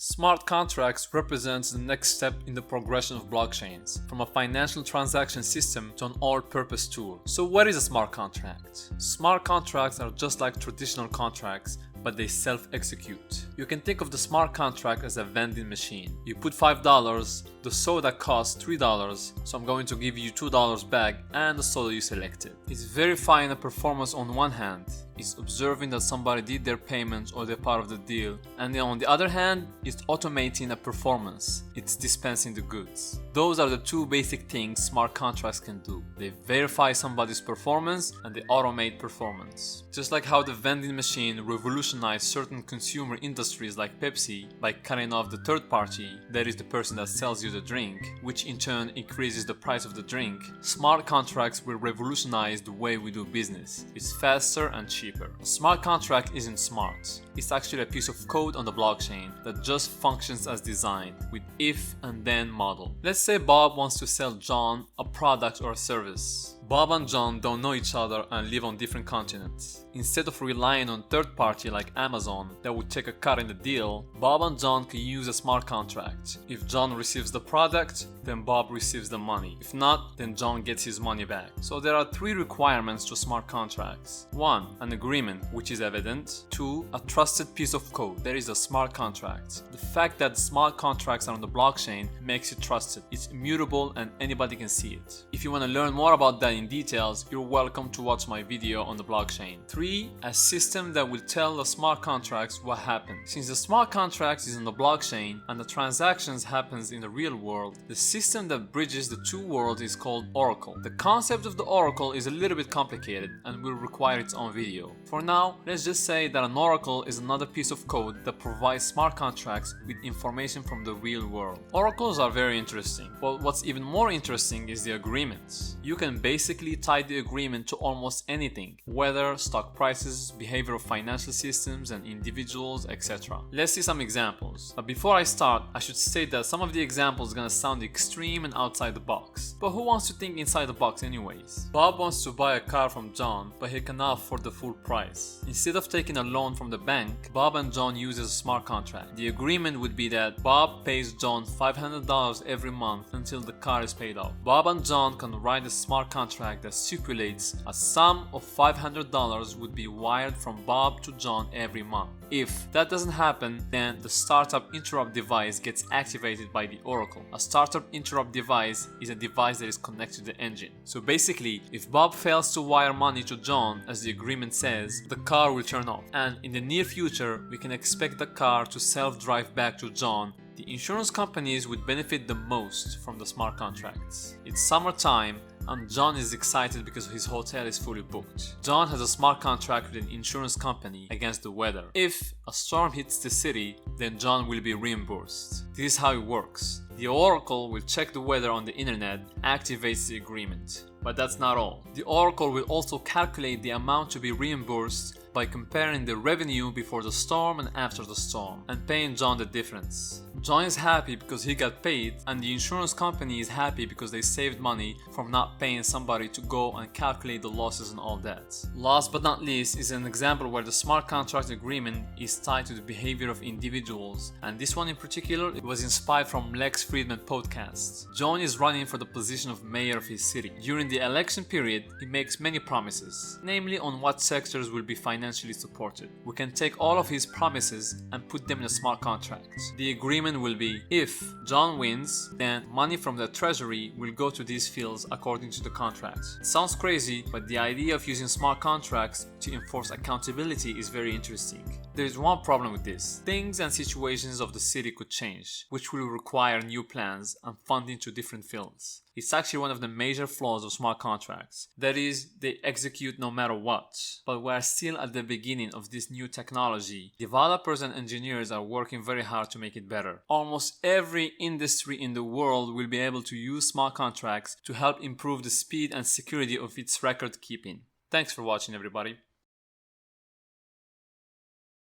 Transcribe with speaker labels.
Speaker 1: Smart contracts represents the next step in the progression of blockchains, from a financial transaction system to an all-purpose tool. So what is a smart contract? Smart contracts are just like traditional contracts, but they self-execute. You can think of the smart contract as a vending machine. You put $5, the soda costs $3, so I'm going to give you $2 back and the soda you selected. It's verifying the performance on one hand, it's observing that somebody did their payments or they're part of the deal, and then on the other hand, it's automating a performance, it's dispensing the goods. Those are the two basic things smart contracts can do. They verify somebody's performance and they automate performance. Just like how the vending machine revolutionized certain consumer industries like Pepsi by cutting off the third party, that is the person that sells you the drink, which in turn increases the price of the drink, smart contracts will revolutionize the way we do business. It's faster and cheaper. A smart contract isn't smart. It's actually a piece of code on the blockchain that just functions as designed with if and then model. Let's say Bob wants to sell John a product or a service. Bob and John don't know each other and live on different continents. Instead of relying on third party like Amazon that would take a cut in the deal, Bob and John can use a smart contract. If John receives the product, then Bob receives the money. If not, then John gets his money back. So there are three requirements to smart contracts. 1. An agreement, which is evident. 2. A trusted piece of code. There is a smart contract. The fact that smart contracts are on the blockchain makes it trusted. It's immutable and anybody can see it. If you want to learn more about that in details, you're welcome to watch my video on the blockchain. 3. A system that will tell the smart contracts what happened. Since the smart contracts is on the blockchain and the transactions happens in the real world, the system that bridges the two worlds is called Oracle. The concept of the Oracle is a little bit complicated and will require its own video. For now, let's just say that an Oracle is another piece of code that provides smart contracts with information from the real world. Oracles are very interesting, but what's even more interesting is the agreements. You can basically tie the agreement to almost anything, weather, stock prices, behavior of financial systems and individuals, etc. Let's see some examples. But before I start, I should state that some of the examples are gonna sound extreme and outside the box. But who wants to think inside the box anyways? Bob wants to buy a car from John, but he cannot afford the full price. Instead of taking a loan from the bank, Bob and John use a smart contract. The agreement would be that Bob pays John $500 every month until the car is paid off. Bob and John can write a smart contract that stipulates a sum of $500 would be wired from Bob to John every month. If that doesn't happen, then the startup interrupt device gets activated by the Oracle. A startup interrupt device is a device that is connected to the engine. So basically, if Bob fails to wire money to John, as the agreement says, the car will turn off. And in the near future, we can expect the car to self-drive back to John. The insurance companies would benefit the most from the smart contracts. It's summertime and John is excited because his hotel is fully booked. John has a smart contract with an insurance company against the weather. If a storm hits the city, then John will be reimbursed. This is how it works. The Oracle will check the weather on the internet, activates the agreement. But that's not all. The Oracle will also calculate the amount to be reimbursed by comparing the revenue before the storm and after the storm, and paying John the difference. John is happy because he got paid, and the insurance company is happy because they saved money from not paying somebody to go and calculate the losses and all that. Last but not least is an example where the smart contract agreement is tied to the behavior of individuals, and this one in particular it was inspired from Lex Fridman podcast. John is running for the position of mayor of his city. During the election period, he makes many promises, namely on what sectors will be financially supported. We can take all of his promises and put them in a smart contract. The agreement will be, if John wins, then money from the treasury will go to these fields according to the contract. It sounds crazy, but the idea of using smart contracts to enforce accountability is very interesting. There is one problem with this. Things and situations of the city could change, which will require new plans and funding to different fields. It's actually one of the major flaws of smart contracts. That is, they execute no matter what. But we are still at the beginning of this new technology. Developers and engineers are working very hard to make it better. Almost every industry in the world will be able to use smart contracts to help improve the speed and security of its record keeping. Thanks for watching, everybody.